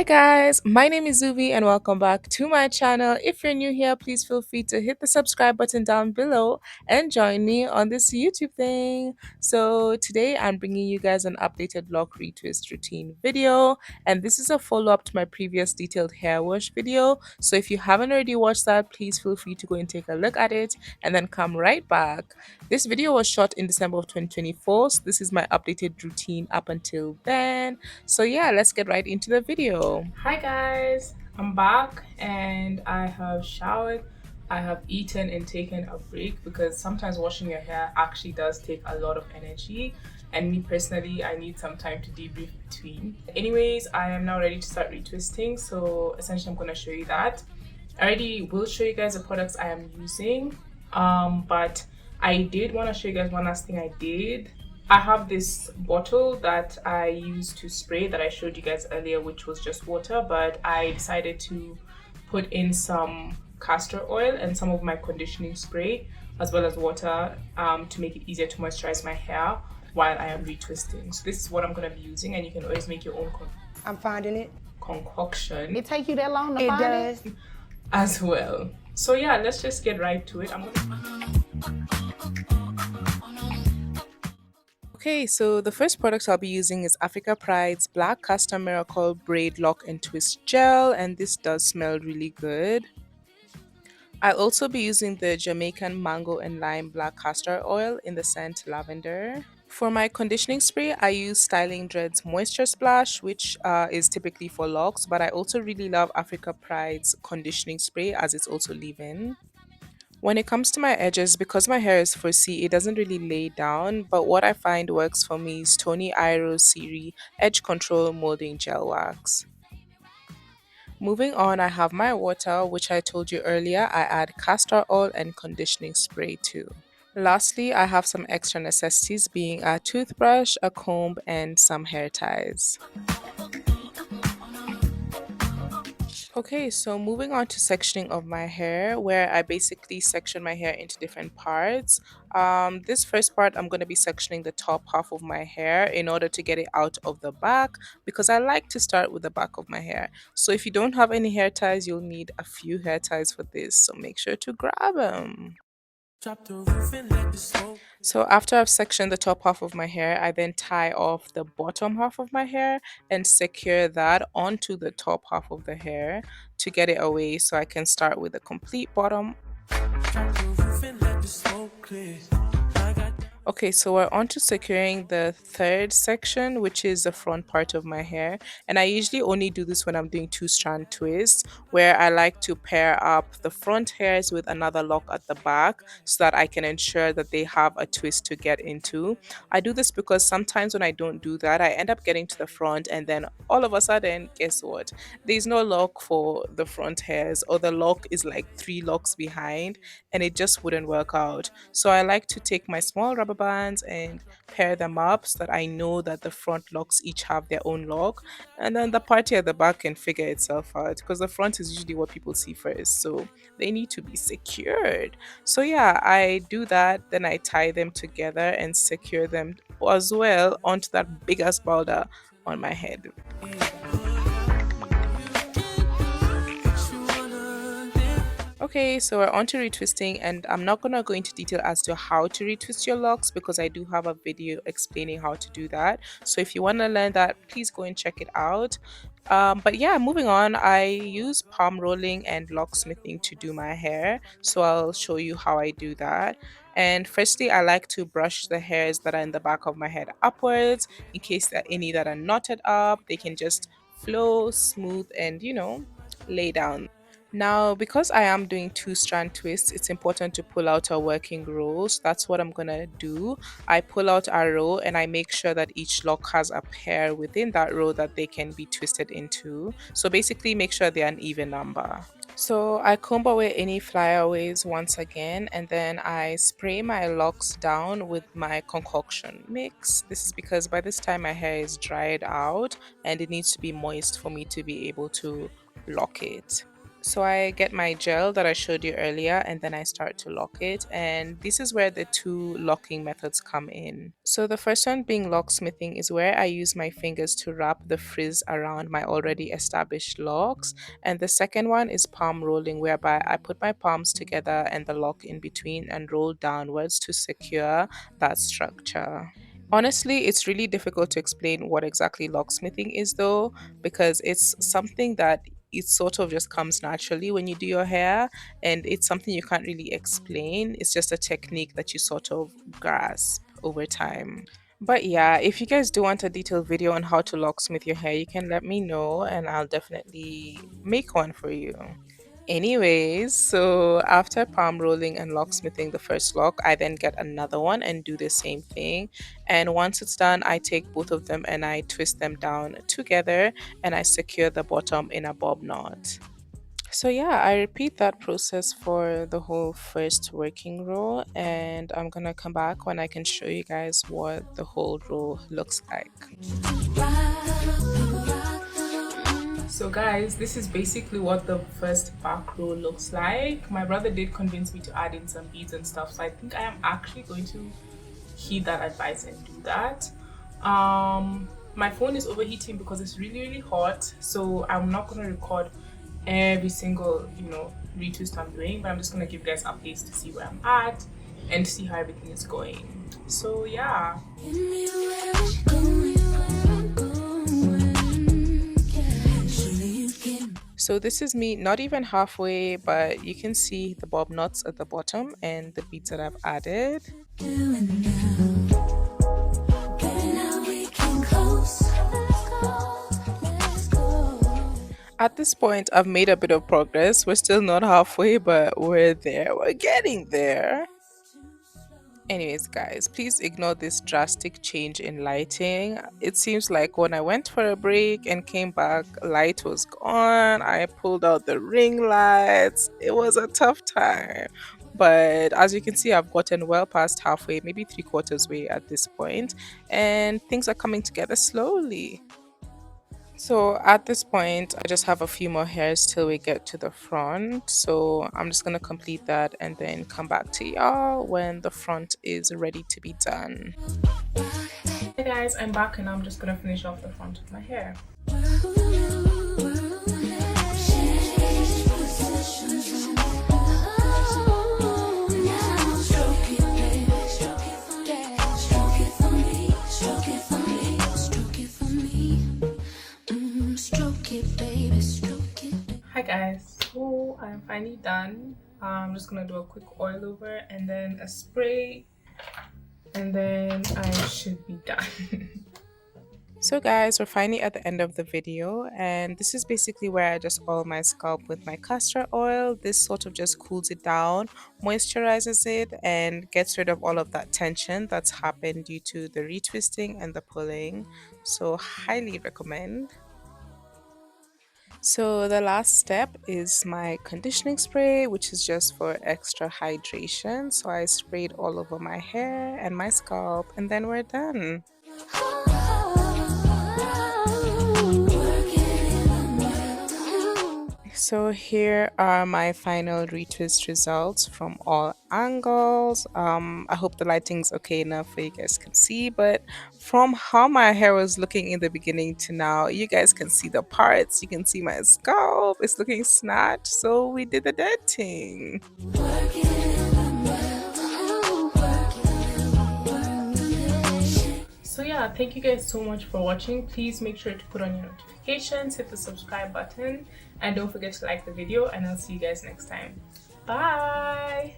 Guys, my name is Zuvi and welcome back to my channel. If you're new here, please feel free to hit the subscribe button down below and join me on this YouTube thing. So today I'm bringing you guys an updated lock retwist routine video, and this is a follow-up to my previous detailed hair wash video. So if you haven't already watched that, please feel free to go and take a look at it and then come right back. This video was shot in December of 2024, so this is my updated routine up until then. So yeah, let's get right into the video. Hi guys, I'm back and I have showered. I have eaten and taken a break because sometimes washing your hair actually does take a lot of energy, and me personally, I need some time to debrief between. Anyways, I am now ready to start retwisting, so essentially I'm going to show you that. I already will show you guys the products I am using, but I did want to show you guys one last thing I did. I have this bottle that I used to spray that I showed you guys earlier, which was just water, but I decided to put in some castor oil and some of my conditioning spray as well as water to make it easier to moisturize my hair while I am retwisting. So this is what I'm going to be using, and you can always make your own I'm finding it. concoction. It take you that long to find it? Does. As well. So yeah, let's just get right to it. Okay, so the first product I'll be using is Africa Pride's Black Castor Miracle Braid Lock and Twist Gel, and this does smell really good. I'll also be using the Jamaican Mango and Lime Black Castor Oil in the scent Lavender. For my conditioning spray, I use Styling Dread's Moisture Splash, which is typically for locks, but I also really love Africa Pride's conditioning spray as it's also leave-in. When it comes to my edges, because my hair is frizzy, it doesn't really lay down, but what I find works for me is Tony Iroh's Siri Edge Control Molding Gel Wax. Moving on, I have my water, which I told you earlier I add castor oil and conditioning spray too. Lastly, I have some extra necessities being a toothbrush, a comb, and some hair ties. Okay, so moving on to sectioning of my hair, where I basically section my hair into different parts. This first part, I'm going to be sectioning the top half of my hair in order to get it out of the back, because I like to start with the back of my hair. So if you don't have any hair ties, you'll need a few hair ties for this, so make sure to grab them. So after I've sectioned the top half of my hair, I then tie off the bottom half of my hair and secure that onto the top half of the hair to get it away, so I can start with the complete bottom. Okay, so we're on to securing the third section, which is the front part of my hair. And I usually only do this when I'm doing two-strand twists, where I like to pair up the front hairs with another lock at the back so that I can ensure that they have a twist to get into. I do this because sometimes when I don't do that, I end up getting to the front and then all of a sudden, guess what? There's no lock for the front hairs, or the lock is like 3 locks behind, and it just wouldn't work out. So I like to take my small rubber bands and pair them up so that I know that the front locks each have their own lock, and then the party at the back can figure itself out, because the front is usually what people see first, so they need to be secured. So yeah, I do that, then I tie them together and secure them as well onto that big ass boulder on my head. Okay, so we're on to retwisting, and I'm not gonna go into detail as to how to retwist your locks because I do have a video explaining how to do that. So if you want to learn that, please go and check it out. But yeah, moving on, I use palm rolling and locksmithing to do my hair. So I'll show you how I do that. And firstly, I like to brush the hairs that are in the back of my head upwards in case there are any that are knotted up. They can just flow smooth and, lay down. Now, because I am doing two-strand twists, it's important to pull out a working row. So that's what I'm gonna do. I pull out a row and I make sure that each lock has a pair within that row that they can be twisted into. So basically make sure they're an even number. So I comb away any flyaways once again, and then I spray my locks down with my concoction mix. This is because by this time my hair is dried out and it needs to be moist for me to be able to lock it. So I get my gel that I showed you earlier and then I start to lock it. And this is where the two locking methods come in. So the first one being locksmithing is where I use my fingers to wrap the frizz around my already established locks. And the second one is palm rolling, whereby I put my palms together and the lock in between and roll downwards to secure that structure. Honestly, it's really difficult to explain what exactly locksmithing is, though, because it's something that it sort of just comes naturally when you do your hair, and it's something you can't really explain. It's just a technique that you sort of grasp over time. But yeah, if you guys do want a detailed video on how to locksmith your hair, you can let me know and I'll definitely make one for you. Anyways, so after palm rolling and locksmithing the first lock, I then get another one and do the same thing. And once it's done, I take both of them and I twist them down together and I secure the bottom in a bob knot. So yeah, I repeat that process for the whole first working row, and I'm gonna come back when I can show you guys what the whole row looks like. So guys, this is basically what the first back row looks like. My brother did convince me to add in some beads and stuff, so I think I am actually going to heed that advice and do that. My phone is overheating because it's really hot, so I'm not going to record every single retwist I'm doing, but I'm just going to give you guys updates to see where I'm at and see how everything is going. So yeah. So this is me not even halfway, but you can see the bob knots at the bottom and the beads that I've added. At this point, I've made a bit of progress. We're still not halfway, but we're there. We're getting there. Anyways, guys, please ignore this drastic change in lighting. It seems like when I went for a break and came back, light was gone. I pulled out the ring lights. It was a tough time. But as you can see, I've gotten well past halfway, maybe three-quarters way at this point, and things are coming together slowly. So at this point, I just have a few more hairs till we get to the front. So I'm just gonna complete that and then come back to y'all when the front is ready to be done. Hey guys, I'm back and I'm just gonna finish off the front of my hair. Hi guys, so I'm finally done. I'm just gonna do a quick oil over and then a spray, and then I should be done. So guys, we're finally at the end of the video, and this is basically where I just oil my scalp with my castor oil. This sort of just cools it down, moisturizes it, and gets rid of all of that tension that's happened due to the retwisting and the pulling. So highly recommend. So the last step is my conditioning spray, which is just for extra hydration. So I sprayed all over my hair and my scalp, and then we're done. So here are my final retwist results from all angles. I hope the lighting's okay enough for you guys can see, but from how my hair was looking in the beginning to now, you guys can see the parts. You can see my scalp. It's looking snatched. So we did the dead thing. So yeah, thank you guys so much for watching. Please make sure to put on your notifications, hit the subscribe button, and don't forget to like the video, and I'll see you guys next time. Bye.